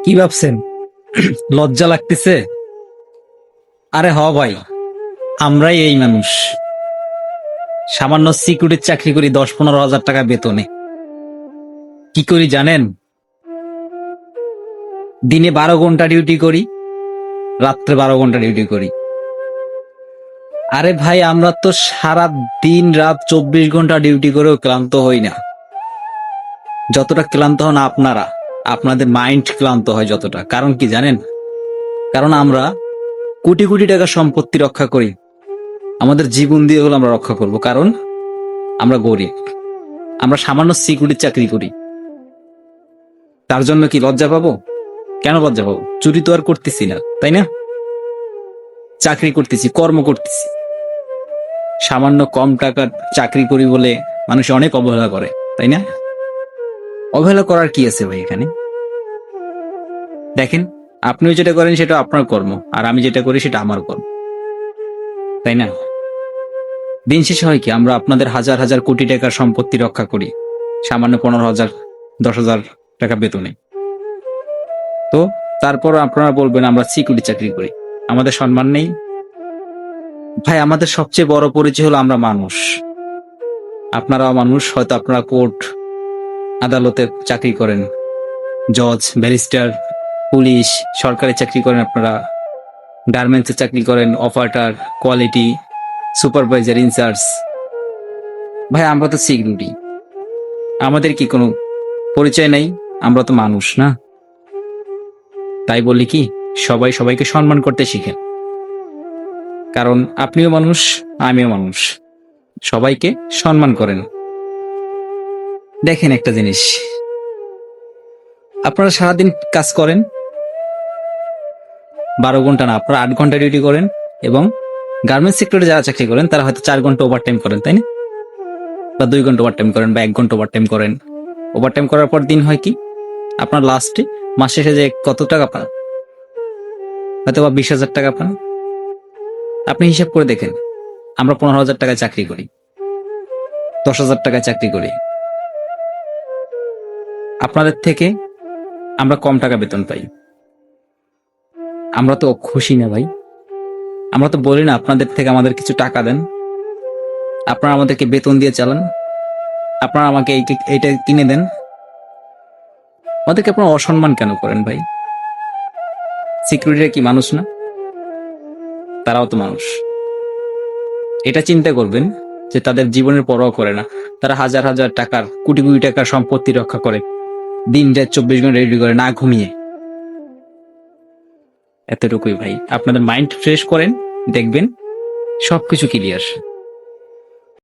কি ভাবছেন? লজ্জা লাগতেছে? আরে হ ভাই, আমরাই এই মানুষ। সামান্য সিকিউরিটির চাকরি করি 10-15 হাজার টাকা বেতনে। কি করি জানেন? দিনে 12 ঘন্টা ডিউটি করি, রাত্রে 12 ঘন্টা ডিউটি করি। আরে ভাই, আমরা তো সারা দিন রাত 24 ঘন্টা ডিউটি করেও ক্লান্ত হই না। যতটা ক্লান্ত হন আপনারা, আপনাদের মাইন্ড ক্লান্ত হয় যতটা। কারণ কি জানেন? কারণ আমরা কোটি কোটি টাকা সম্পত্তি রক্ষা করি, আমাদের জীবন দিয়ে হলো আমরা রক্ষা করব। কারণ আমরা গরিব, আমরা সামান্য সিকিউরিটির চাকরি করি। তার জন্য কি লজ্জা পাবো? কেন লজ্জা পাবো? চুরি তো আর করতেছি না, তাই না? চাকরি করতেছি, কর্ম করতেছি। সামান্য কম টাকার চাকরি করি বলে মানুষ অনেক অবহেলা করে, তাই না? অবহেলা করার কি আছে ভাই এখানে? দেখেন, আপনিও যেটা করেন সেটা আপনার কর্ম, আর আমি যেটা করি সেটা আমার কর্ম, তাই না? দিন শেষে হয় কি, আমরা আপনাদের হাজার হাজার কোটি টাকার সম্পত্তি রক্ষা করি সামান্য 15,000, 10,000 টাকা বেতনে। তো তারপর আপনারা বলবেন আমরা সিকিউরিটি চাকরি করি, আমাদের সম্মান নেই। ভাই, আমাদের সবচেয়ে বড় পরিচয় হলো আমরা মানুষ। আপনারাও মানুষ, হয়তো আপনারা কোর্ট আদালতে চাকরি করেন, জজ, ব্যারিস্টার, পুলিশ, সরকারি চাকরি করেন, আপনারা গার্মেন্টসে চাকরি করেন, অপারেটর, কোয়ালিটি, সুপারভাইজার, ইনচার্জ। ভাই, আমরা তো সিকিউরিটি, আমাদের কি কোনো পরিচয় নাই? আমরা তো মানুষ না? তাই বলি কি, সবাই সবাইকে সম্মান করতে শিখেন। কারণ আপনিও মানুষ, আমিও মানুষ। সবাইকে সম্মান করেন। দেখেন একটা জিনিস, আপনারা সারাদিন কাজ করেন, 12 ঘন্টা না, আপনারা 8 ঘন্টা ডিউটি করেন। এবং গার্মেন্টস সেক্টরে যারা চাকরি করেন তারা হয়তো 4 ঘন্টা ওভার টাইম করেন, তাই না? বা 2 ঘন্টা ওভার টাইম করেন, বা 1 ঘন্টা ওভার টাইম করেন। ওভার টাইম করার পর দিন হয় কি, আপনার লাস্টে মাস শেষে যে কত টাকা পান, হয়তো বা 20,000 টাকা পান। আপনি হিসাব করে দেখেন, আমরা 15,000 টাকায় চাকরি করি, 10,000 টাকায় চাকরি করি। আপনাদের থেকে আমরা কম টাকা বেতন পাই। আমরা তো খুশি না ভাই? আমরা তো বলি না আপনাদের থেকে আমাদের কিছু টাকা দেন, আপনারা আমাদেরকে বেতন দিয়ে চালান, আপনারা আমাকে এইটা কিনে দেন। আমাদেরকে আপনারা অসম্মান কেন করেন ভাই? সিকিউরিটিরা কি মানুষ না? তারাও তো মানুষ। এটা চিন্তা করবেন যে তাদের জীবনের পরোয়া করে না। তারা হাজার হাজার টাকার, কোটি কোটি টাকার সম্পত্তি রক্ষা করে, দিন রাত 24 ঘন্টা রেডি করে, না ঘুমিয়ে। এতটুকুই ভাই, আপনাদের মাইন্ড ফ্রেশ করেন, দেখবেন সবকিছু ক্লিয়ার।